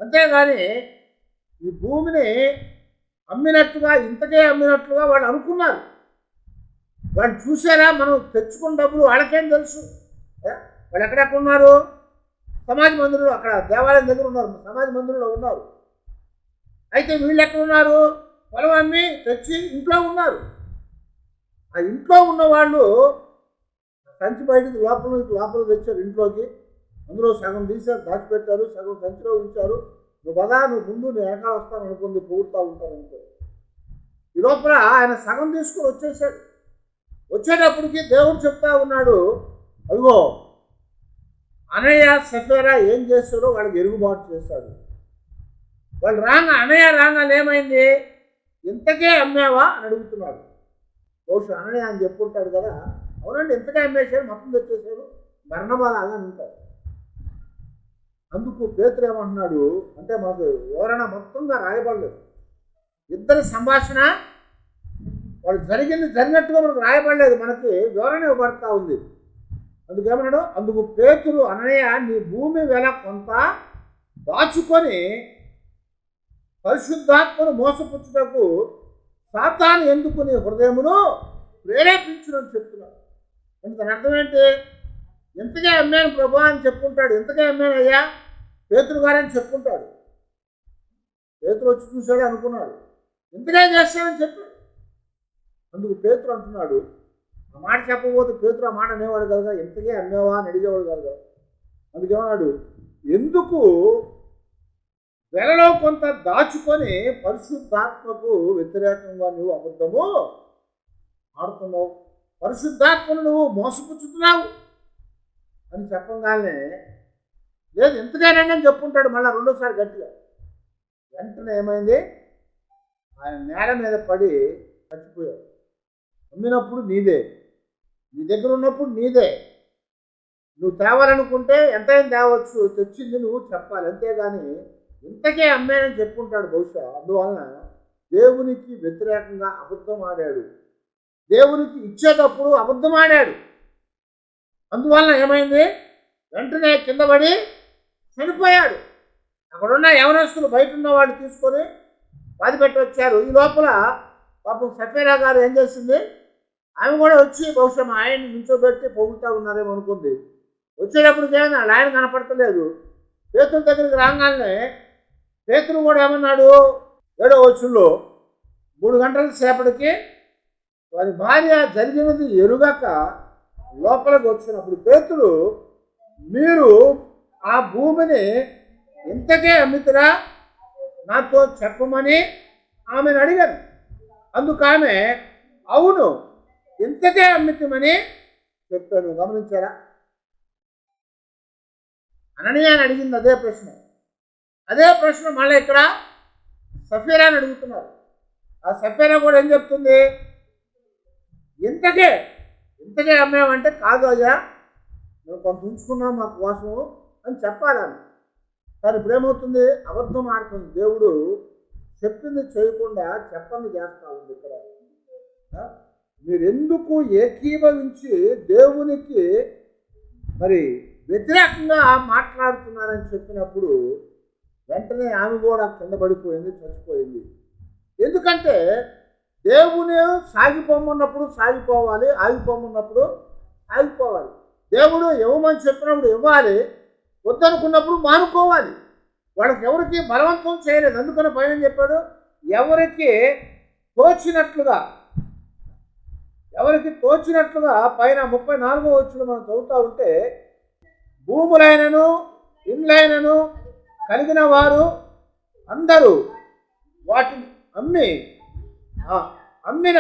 అంతేగాని ఈ భూమిని అమ్మినట్టుగా, ఇంతకే అమ్మినట్లుగా వాళ్ళు అనుకున్నారు. వాళ్ళు చూసారా, మనం తెచ్చుకున్న డబ్బులు వాళ్ళకేం తెలుసు? వాళ్ళు ఎక్కడెక్కడ ఉన్నారు? సమాజ మందిరంలో, అక్కడ దేవాలయం దగ్గర ఉన్నారు, సమాజ మందిరంలో ఉన్నారు. అయితే వీళ్ళు ఎక్కడ ఉన్నారు? పొలం అమ్మి తెచ్చి ఇంట్లో ఉన్నారు. ఆ ఇంట్లో ఉన్నవాళ్ళు సంచి బయటికి లోపల తెచ్చారు ఇంట్లోకి. అందులో సగం తీసారు, దాచిపెట్టారు, సగం సంచిలో ఉంచారు. నువ్వు పదా, నువ్వు ముందు నేను వెనకాల వస్తాను అనుకుంది, పూర్తా ఉంటాను అనుకో. ఈ లోపల ఆయన సగం తీసుకొని వచ్చేసాడు. వచ్చేటప్పటికి దేవుడు చెప్తా ఉన్నాడు, అదిగో అననీయ సఫీరా ఏం చేస్తాడో వాళ్ళకి ఎరుగుబాటు చేశాడు. వాళ్ళు అననీయ రాగానే ఏమైంది, ఇంతకే అమ్మావా అని అడుగుతున్నాడు. బహుశా అననీయ అని చెప్పుకుంటాడు కదా, అవునండి ఇంతకే అమ్మేశాడు, మొత్తం తెచ్చేశాడు, బర్నబా లాగా ఉంటాడు. అందుకు పేతురు ఏమంటున్నాడు అంటే, మాకు వివరణ మొత్తంగా రాయబడలేదు. ఇద్దరి సంభాషణ వాళ్ళు జరిగినట్టుగా మనకు రాయబడలేదు, మనకి వివరణ ఇవ్వబడతా ఉంది. అందుకేమన్నాడు, అందుకు పేతురు, అననయ్య నీ భూమి వెల కొంత దాచుకొని పరిశుద్ధాత్మను మోసపుచ్చుటకు సాతాను ఎందుకు నీ హృదయమును ప్రేరేపించునని చెప్తున్నాడు. అంటే దాని అర్థం ఏంటి? ఎంతగా అమ్మాను ప్రభా అని చెప్పుకుంటాడు. ఎంతగా అమ్మాను అయ్యా పేతురు గారని చెప్పుకుంటాడు. పేతురు వచ్చి చూశాడు అనుకున్నాడు, ఎంతగా చేస్తానని చెప్పాడు. అందుకు పేతురు అంటున్నాడు, ఆ మాట చెప్పకపోతే పేతురు ఆ మాట అనేవాడు కదా, ఎంతగా అమ్మేవా అని అడిగేవాడు కదా. అందుకేమన్నాడు, ఎందుకు వెలలో కొంత దాచుకొని పరిశుద్ధాత్మకు వ్యతిరేకంగా నువ్వు అబద్ధము ఆడుతున్నావు, పరిశుద్ధాత్మను నువ్వు మోసపుచ్చుతున్నావు అని చెప్పగానే, లేదు ఎంతగానండి అని చెప్పుకుంటాడు మళ్ళీ రెండోసారి గట్టిగా. వెంటనే ఏమైంది, ఆయన నేల మీద పడి చచ్చిపోయాడు. అమ్మినప్పుడు నీదే, నీ దగ్గర ఉన్నప్పుడు నీదే, నువ్వు తేవాలనుకుంటే ఎంతైనా తేవచ్చు, తెచ్చింది నువ్వు చెప్పాలి, అంతేగాని ఇంతకే అమ్మానని చెప్పుకుంటాడు బహుశా. అందువలన దేవునికి వ్యతిరేకంగా అబద్ధం ఆడాడు, దేవునికి ఇచ్చేటప్పుడు అబద్ధం ఆడాడు. అందువలన ఏమైంది, వెంటనే కింద పడి చనిపోయాడు. అక్కడున్న యవనస్తులు బయట ఉన్న వాళ్ళు తీసుకొని బాధపెట్టి వచ్చారు. ఈ లోపల పాపం సఫీరా గారు ఏం చేసింది, ఆమె కూడా వచ్చి బహుశా మా ఆయన్ని నించోబెట్టి పొగుతూ ఉన్నారేమో అనుకుంది. వచ్చేటప్పటికి ఏమైనా ఆయన కనపడతలేదు. పేతురు దగ్గరికి రాగానే పేతురు కూడా ఏమన్నాడు, 7వ వచనంలో 3 గంటల సేపటికి వారి భార్య జరిగినది ఎరుగక లోపలికి వచ్చినప్పుడు పేతురు, మీరు ఆ భూమిని ఇంతకే అమ్మితురా, నాతో చెప్పమని ఆమెను అడిగాను. అందుకు ఆమె, అవును ఇంతకే అమ్మితమని చెప్పాను. గమనించారా? అననీయ అని అడిగింది అదే ప్రశ్న. అదే ప్రశ్న మళ్ళీ ఇక్కడ సఫీరాని అడుగుతున్నారు. ఆ సఫీరా కూడా ఏం చెప్తుంది, ఇంతకే అమ్మామంటే కాదు అయ్యా, మేము కొంత ఉంచుకున్నాం మా కోసం అని చెప్పాలని. కానీ ఇప్పుడు ఏమవుతుంది, అబద్ధం ఆడుతుంది. దేవుడు చెప్పింది చేయకుండా చెప్పండి చేస్తా ఉంది. ఇక్కడ మీరెందుకు ఏకీభవించి దేవునికి మరి వ్యతిరేకంగా మాట్లాడుతున్నారని చెప్పినప్పుడు వెంటనే ఆమె కూడా కింద పడిపోయింది, చచ్చిపోయింది. ఎందుకంటే దేవుని సాగిపోమన్నప్పుడు సాగిపోవాలి, ఆగిపోమన్నప్పుడు ఆగిపోవాలి. దేవుడు ఇవ్వమని చెప్పినప్పుడు ఇవ్వాలి, వద్దనుకున్నప్పుడు మానుకోవాలి. వాళ్ళకి ఎవరికి బలవంతం చేయలేదు. అందుకని పైన చెప్పాడు, ఎవరికి తోచినట్లుగా పైన 34వ వచనం మనం చదువుతూ ఉంటే, భూములైనను ఇండ్లైనను కలిగిన వారు అందరూ వాటిని అమ్మిన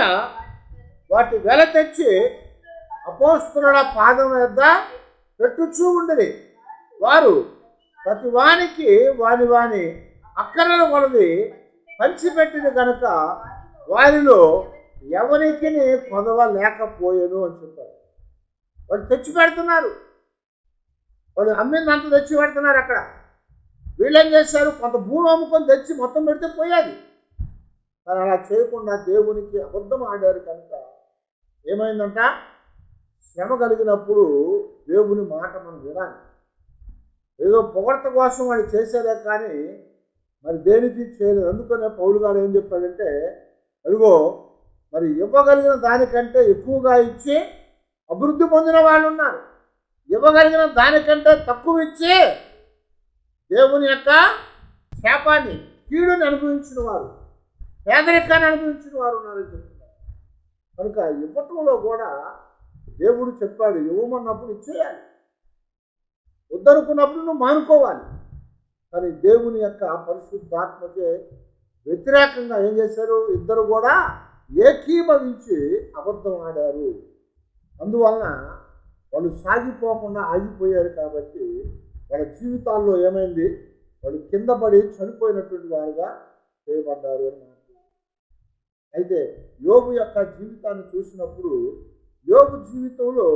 వాటి వెల తెచ్చి అపోస్తలుల పాదం వద్ద పెట్టుచూ ఉండేది. వారు ప్రతి వానికి వాని అక్కరల కొలది పంచిపెట్టింది కనుక వారిలో ఎవరికి కొదవ లేకపోయేను అని చెప్పారు. వాళ్ళు తెచ్చి పెడుతున్నారు, వాళ్ళు అమ్మిందంతా తెచ్చి పెడుతున్నారు. అక్కడ వీళ్ళేం చేశారు, కొంత భూమి అమ్ముకొని తెచ్చి మొత్తం పెడితే పోయేది. కానీ అలా చేయకుండా దేవునికి అబద్ధం ఆడారు కనుక ఏమైందంట, శ్రమ కలిగినప్పుడు దేవుని మాట మనం వినాలి. ఏదో పొగడ్త కోసం వాళ్ళు చేసేదే కానీ మరి దేనికి చేయలేదు. అందుకనే పౌలు గారు ఏం చెప్పాడంటే, అదిగో మరి ఇవ్వగలిగిన దానికంటే ఎక్కువగా ఇచ్చి అభివృద్ధి పొందిన వాళ్ళు ఉన్నారు, ఇవ్వగలిగిన దానికంటే తక్కువ ఇచ్చి దేవుని యొక్క శాపాన్ని కీడుని అనుభవించిన వారు, పేదరికాన్ని అనుభవించిన వారు ఉన్నారని చెప్తున్నారు. కనుక ఇవ్వటంలో కూడా దేవుడు చెప్పాడు, ఇవ్వమన్నప్పుడు ఇచ్చేయాలి, వద్దనుకున్నప్పుడు నువ్వు మానుకోవాలి. కానీ దేవుని యొక్క పరిశుద్ధాత్మకే వ్యతిరేకంగా ఏం చేశారు, ఇద్దరు కూడా ఏకీభవించి అబద్ధం ఆడారు. అందువలన వాళ్ళు సాగిపోకుండా ఆగిపోయారు. కాబట్టి వాళ్ళ జీవితాల్లో ఏమైంది, వాళ్ళు కింద పడి చనిపోయినటువంటి వారుగా చేయబడ్డారు అని. అయితే యోబు యొక్క జీవితాన్ని చూసినప్పుడు యోబు జీవితంలో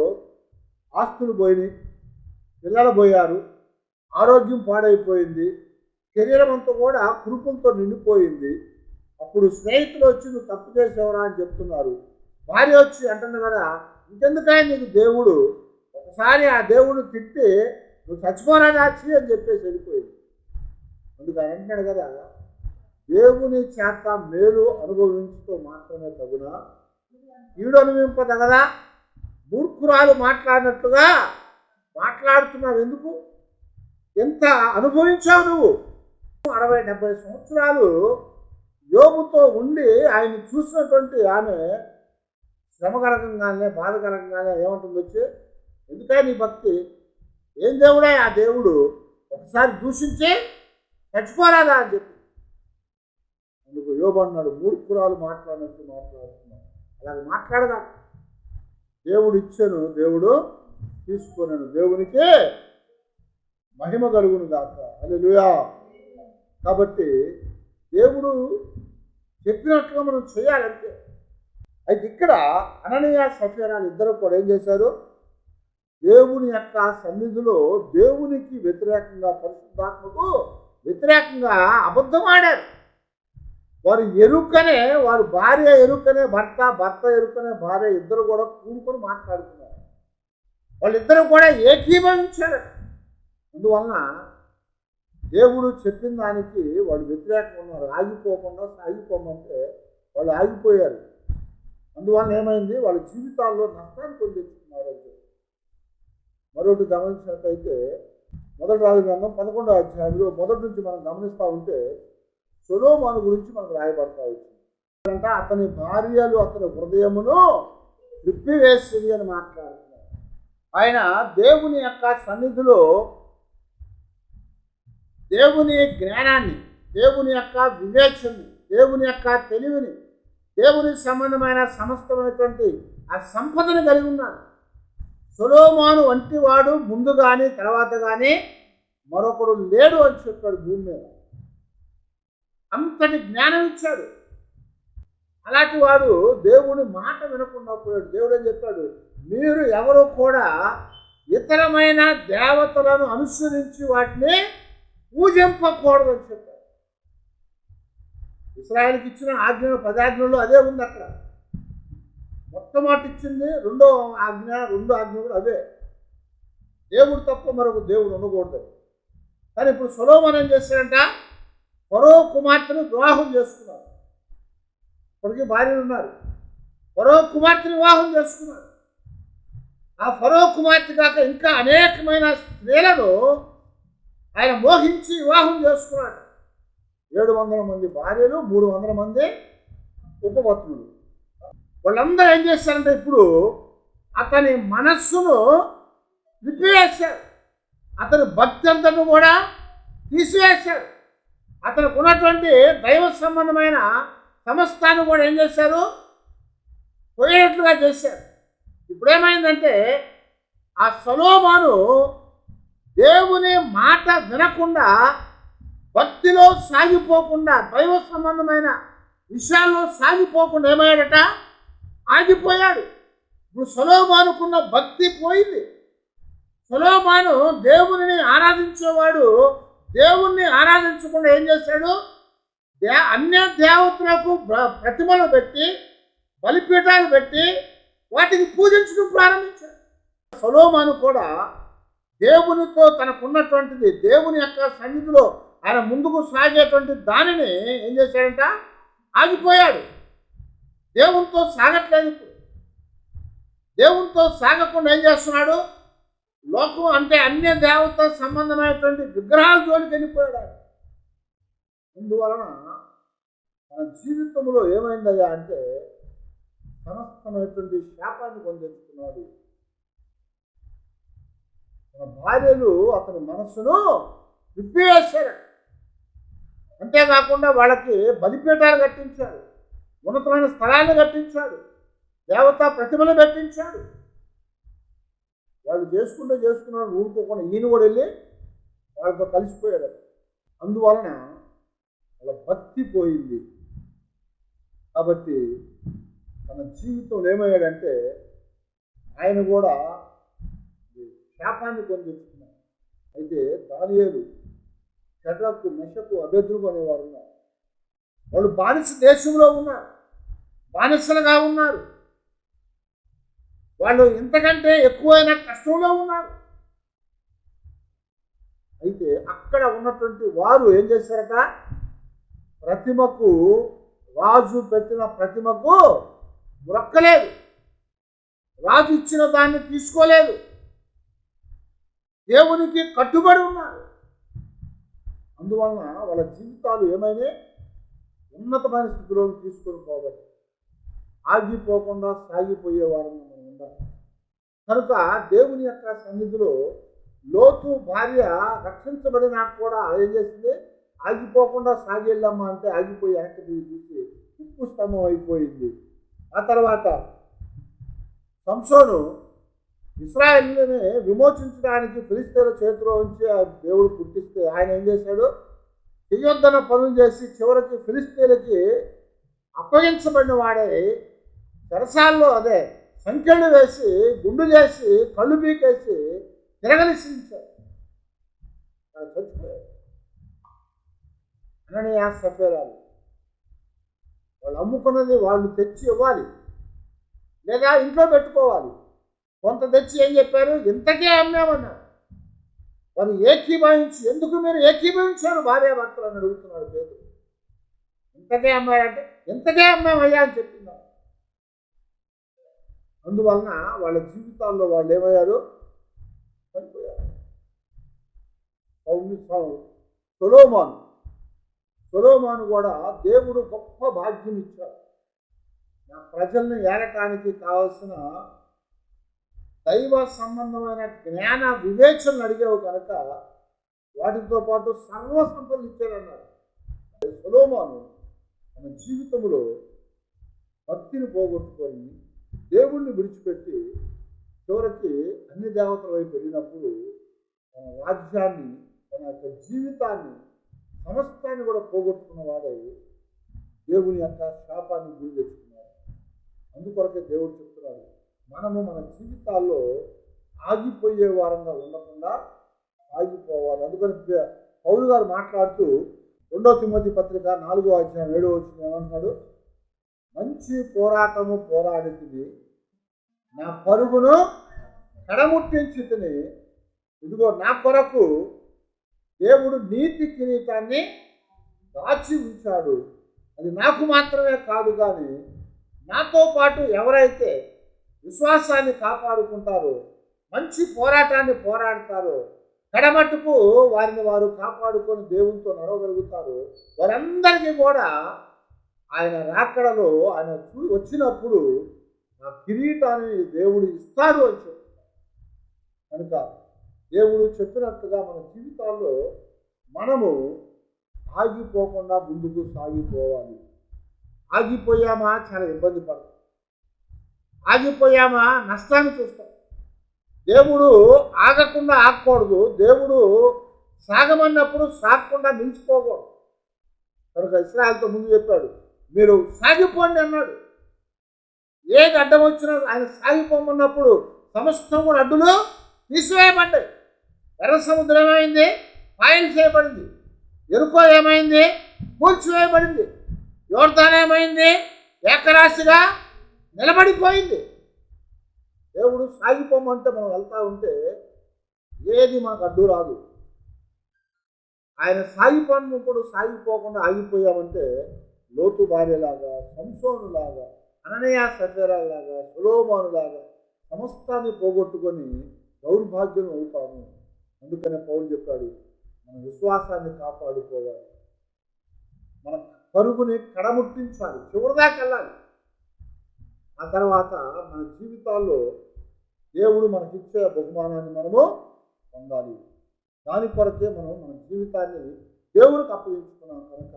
ఆస్తులు పోయినాయి, పిల్లలు పోయారు, ఆరోగ్యం పాడైపోయింది, శరీరం అంతా కూడా కురుపులతో నిండిపోయింది. అప్పుడు స్నేహితులు వచ్చి నువ్వు తప్పు చేసేవరా అని చెప్తున్నారు. భార్య వచ్చి అంటుంది కదా, ఇంకెందుకైనా నీకు దేవుడు ఒక ఒకసారి ఆ దేవుడిని తిట్టి నువ్వు చచ్చిపోరా దాచి అని చెప్పేసి వెళ్ళిపోయింది. అందుకని అంటున్నాడు కదా, దేవుని చేత మేలు అనుభవించుతూ మాత్రమే తగునా, కీడు అనుభవింపదగదా. మూర్ఖురాలు మాట్లాడినట్లుగా మాట్లాడుతున్నావు ఎందుకు? ఎంత అనుభవించావు నువ్వు? 60-70 సంవత్సరాలు యోబుతో ఉండి ఆయన చూసినటువంటి ఆమె శ్రమ కలగంగానే, బాధ కలగంగానే ఏమంటుంది వచ్చి, ఎందుకే నీ భక్తి? ఏం దేవుడే ఆ దేవుడు? ఒకసారి దూషించి చచ్చిపోరాదా అని చెప్పి. అందుకు యోబు అన్నాడు, మూర్ఖురాలు మాట్లాడినట్టు మాట్లాడుతున్నాడు. అలాగే మాట్లాడగా, దేవుడు ఇచ్చాను, దేవుడు తీసుకున్నాను, దేవునికి మహిమ కలుగును గాక. హల్లెలూయా. కాబట్టి దేవుడు చెప్పినట్టుగా మనం చేయాలంటే. అయితే ఇక్కడ అననీయ సఫీరాలు ఇద్దరు కూడా ఏం చేశారు? దేవుని యొక్క సన్నిధిలో దేవునికి వ్యతిరేకంగా, పరిశుద్ధాత్మకు వ్యతిరేకంగా అబద్ధం ఆడారు. వారు ఎరుకనే, వారు భార్య ఎరుకనే భర్త, భర్త ఎరుకనే భార్య, ఇద్దరు కూడా కూడుకొని మాట్లాడుతున్నారు. వాళ్ళిద్దరూ కూడా ఏకీభవించారు. అందువలన దేవుడు చెప్పిన దానికి వాళ్ళు వ్యతిరేకంగా ఉన్నారు. ఆగిపోకుండా సాగిపోమంటే వాళ్ళు ఆగిపోయారు. అందువలన ఏమైంది? వాళ్ళ జీవితాల్లో నష్టాన్ని పొందిస్తున్నారు. మరొకటి గమనించినట్లయితే మొదటి రాజుల గ్రంథం 11వ అధ్యాయంలో మొదటి నుంచి మనం గమనిస్తూ ఉంటే సొలొమోను గురించి మనకు రాయబడతా వచ్చింది. అంటే అతని భార్యలు అతని హృదయమును విప్పివేసింది అని మాట్లాడుతున్నారు. ఆయన దేవుని యొక్క సన్నిధిలో దేవుని జ్ఞానాన్ని, దేవుని యొక్క వివేచనని, దేవుని యొక్క తెలివిని, దేవుని సంబంధమైన సమస్తమైనటువంటి ఆ సంపదను కలిగి ఉన్నాడు. సొలొమోను వంటి వాడు ముందు కానీ తర్వాత కానీ మరొకడు లేడు అని చెప్పాడు భూమి మీద. అంతటి జ్ఞానం ఇచ్చాడు. అలాంటి వాడు దేవుని మాట వినకుండా పోయాడు. దేవుడు అని చెప్పాడు, మీరు ఎవరు కూడా ఇతరమైన దేవతలను అనుసరించి వాటిని పూజింపకూడదని చెప్పాడు. ఇశ్రాయేలుకి ఇచ్చిన ఆజ్ఞలు 10 ఆజ్ఞలు అదే ఉంది. అక్కడ మొట్టమొదటి ఇచ్చింది రెండో ఆజ్ఞ కూడా అవే. దేవుడు తప్ప మరొక దేవుడు ఉండకూడదు. కానీ ఇప్పుడు సొలొమోను ఏం చేశాడంట? ఫరో కుమార్తెను వివాహం చేసుకున్నారు. ఇప్పటికీ భార్యలు ఉన్నారు. ఫరో కుమార్తెను వివాహం చేసుకున్నారు. ఆ ఫరో కుమార్తె కాక ఇంకా అనేకమైన స్త్రీలను ఆయన మోహించి వివాహం చేసుకున్నాడు. 700 మంది భార్యలు, 300 మంది ఉపపత్నులు. వాళ్ళందరూ ఏం చేశారంటే ఇప్పుడు అతని మనస్సును విప్పివేశారు. అతని భక్తి అంతను కూడా తీసివేశారు. అతనికి ఉన్నటువంటి దైవ సంబంధమైన సమస్తాన్ని కూడా ఏం చేశారు? పోయేట్లుగా చేశారు. ఇప్పుడేమైందంటే ఆ సొలొమోను దేవుని మాట వినకుండా, భక్తిలో సాగిపోకుండా, దైవ సంబంధమైన విషయాల్లో సాగిపోకుండా ఏమయ్యాడట? ఆగిపోయాడు. ఇప్పుడు సొలొమోనుకున్న భక్తి పోయింది. సొలొమోను దేవుని ఆరాధించేవాడు దేవుణ్ణి ఆరాధించకుండా ఏం చేశాడు? అన్య దేవతలకు ప్రతిమలు పెట్టి, బలిపీఠాలు పెట్టి వాటిని పూజించడం ప్రారంభించాడు. సొలొమోను కూడా దేవునితో తనకున్నటువంటిది, దేవుని యొక్క సన్నిధిలో ఆయన ముందుకు సాగేటువంటి దానిని ఏం చేశాడంట? ఆగిపోయాడు. దేవునితో సాగట్లేదు. దేవునితో సాగకుండా ఏం చేస్తున్నాడు? లోకం అంటే అన్య దేవత సంబంధమైనటువంటి విగ్రహాల జోలికి వెళ్ళిపోయాడు. అందువలన మన జీవితంలో ఏమైందయ్యా అంటే సమస్తమైనటువంటి శాపాన్ని పొందించుకున్నాడు. తన భార్యలు అతని మనస్సును విప్పివేశారు. అంతేకాకుండా వాళ్ళకి బలిపీఠాలు కట్టించాడు, ఉన్నతమైన స్థలాన్ని కట్టించాడు, దేవతా ప్రతిమలు కట్టించాడు. వాళ్ళు చేసుకున్నాడు, ఊరుకోకుండా ఈయన కూడా వెళ్ళి వాళ్ళతో కలిసిపోయాడు. అందువలన వాళ్ళ భక్తి పోయింది. కాబట్టి తన జీవితంలో ఏమయ్యాడంటే ఆయన కూడా శాపాన్ని పొందించుకున్నాడు. అయితే దానియేలు, షడ్రకు, మెషకు, అబేద్నెగో అనేవారు ఉన్నారు. వాళ్ళు బానిస దేశంలో ఉన్నారు, బానిసలుగా ఉన్నారు. వాళ్ళు ఇంతకంటే ఎక్కువైన కష్టంలో ఉన్నారు. అయితే అక్కడ ఉన్నటువంటి వారు ఏం చేశారట? ప్రతిమకు, రాజు పెట్టిన ప్రతిమకు మొక్కలేదు, రాజు ఇచ్చిన దాన్ని తీసుకోలేదు, దేవునికి కట్టుబడి ఉన్నారు. అందువలన వాళ్ళ జీవితాలు ఏమైనా ఉన్నతమైన స్థితిలోకి తీసుకొని పోవాలి. ఆగిపోకుండా సాగిపోయేవారని మనం ఉండాలి. కనుక దేవుని యొక్క సన్నిధిలో లోతు భార్య రక్షించబడినా కూడా ఏం చేసింది? ఆగిపోకుండా సాగెళ్ళమ్మా అంటే ఆగిపోయి వెనక్కి చూసి ఉప్పు స్తంభం అయిపోయింది. ఆ తర్వాత సంసోను ఇశ్రాయేలుని విమోచించడానికి ఫిలిష్తీయుల చేతిలో ఉంచి దేవుడు పుట్టిస్తే ఆయన ఏం చేశాడు? చెయ్యొద్దన్న పనులు చేసి చివరికి ఫిలిష్తీయులకి అప్పగించబడిన వాడే చెరసాల్లో సంఖ్యలు వేసి గుండు చేసి కళ్ళు పీకేసి తిరగలిసించారు. చచ్చిపోయారు. అననీయ సఫీరాలు వాళ్ళు అమ్ముకున్నది వాళ్ళు తెచ్చి ఇవ్వాలి, లేదా ఇంట్లో పెట్టుకోవాలి. కొంత తెచ్చి ఏం చెప్పారు? ఇంతకే అమ్మామన్నారు. వారు ఏకీభవించి, ఎందుకు మీరు ఏకీభవించారు భార్యాభర్తలు అని అడుగుతున్నాడు పేతురు. ఇంతకే అమ్మారంటే ఇంతకే అమ్మామయ్యా అని చెప్తున్నారు. అందువలన వాళ్ళ జీవితాల్లో వాళ్ళు ఏమయ్యారు? చనిపోయారు. సొలొమోను కూడా దేవుడు గొప్ప భాగ్యం ఇచ్చాడు. నా ప్రజల్ని ఏలటానికి కావలసిన దైవ సంబంధమైన జ్ఞాన వివేచనలు అడిగావు కనుక వాటితో పాటు సర్వ సంపదలు ఇచ్చారన్నాడు. సొలొమోను తన జీవితంలో భక్తిని పోగొట్టుకొని దేవుణ్ణి విడిచిపెట్టి చివరికి అన్ని దేవతల వైపు వెళ్ళినప్పుడు తన రాజ్యాన్ని, తన యొక్క జీవితాన్ని, సమస్తాన్ని కూడా పోగొట్టుకున్న వాడే దేవుని యొక్క శాపాన్ని గురి తెచ్చుకున్నాడు. అందుకొరకే దేవుడు చెప్తున్నాడు, మనము మన జీవితాల్లో ఆగిపోయే వారంగా ఉండకుండా ఆగిపోవాలి. అందుకని పౌలు గారు మాట్లాడుతూ 2 తిమోతి పత్రిక 4వ అధ్యాయం 7వ వచనం ఏమంటున్నాడు? మంచి పోరాటము పోరాడుతుంది, నా పరుగును కడముట్టించుకుని, ఇదిగో నా కొరకు దేవుడు నీతి కిరీటాన్ని దాచి ఉంచాడు. అది నాకు మాత్రమే కాదు, కానీ నాతో పాటు ఎవరైతే విశ్వాసాన్ని కాపాడుకుంటారో, మంచి పోరాటాన్ని పోరాడతారో, కడమట్టుకు వారిని వారు కాపాడుకొని దేవునితో నడవగలుగుతారు, వారందరికీ కూడా ఆయన రాకడలో ఆయన వచ్చినప్పుడు ఆ కిరీటాన్ని దేవుడు ఇస్తాడు అని చెప్తారు. కనుక దేవుడు చెప్పినట్టుగా మన జీవితాల్లో మనము ఆగిపోకుండా ముందుకు సాగిపోవాలి. ఆగిపోయామా చాలా ఇబ్బంది పడతాం, ఆగిపోయామా నష్టాన్ని చూస్తాం. దేవుడు ఆగకుండా ఆగకూడదు, దేవుడు సాగమన్నప్పుడు సాగకుండా నిలిచిపోకూడదు. కనుక ఇశ్రాయేలుతో ముందు చెప్పాడు, మీరు సాగిపోండి అన్నాడు. ఏది అడ్డం వచ్చినా ఆయన సాగిపోమన్నప్పుడు సమస్తం కూడా అడ్డులు తీసివేయబడ్డాయి. ఎర్ర సముద్రం ఏమైంది? పాయలు చేయబడింది. ఎరుకో ఏమైంది? కూల్చివేయబడింది. యోర్దాను ఏమైంది? ఏకరాశిగా నిలబడిపోయింది. దేవుడు సాగిపోమంటే మనం వెళ్తా ఉంటే ఏది మనకు అడ్డు రాదు. ఆయన సాగిపోయినప్పుడు సాగిపోకుండా ఆగిపోయామంటే లోతు భార్యలాగా, సంసోనులాగా, అననీయ సఫీరాలాగా, సొలొమోనులాగా సమస్తాన్ని పోగొట్టుకొని దౌర్భాగ్యం అవుతాము. అందుకనే పౌలు చెప్పాడు, మన విశ్వాసాన్ని కాపాడుకోవాలి, మన పరుగుని కడముట్టించాలి, చివరిదాకా వెళ్ళాలి. ఆ తర్వాత మన జీవితాల్లో దేవుడు మనకిచ్చే బహుమానాన్ని మనము పొందాలి. దాని కొరకే మనం మన జీవితాన్ని దేవుడికి అప్పగించుకున్నాం. కనుక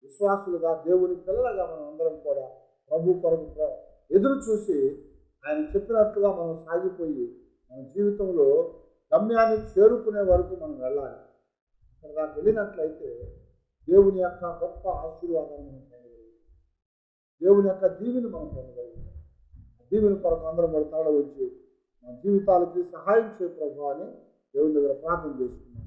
విశ్వాసులుగా, దేవుని పిల్లలుగా మనం అందరం కూడా ప్రభు కొరకు ఎదురు చూసి ఆయన చెప్పినట్టుగా మనం సాగిపోయి మన జీవితంలో గమ్యాన్ని చేరుకునే వరకు మనం వెళ్ళాలి. అక్కడ దాకా వెళ్ళినట్లయితే దేవుని యొక్క గొప్ప ఆశీర్వాదాన్ని మనం పొందగలుగుతాం, దేవుని యొక్క దీవెని మనం పొందగలుగుతాం. దీవెని కొరకు అందరం కూడా తరలి వచ్చి మన జీవితాలకి సహాయం చేయ ప్రభు అని దేవుని దగ్గర ప్రార్థన చేసుకున్నాం.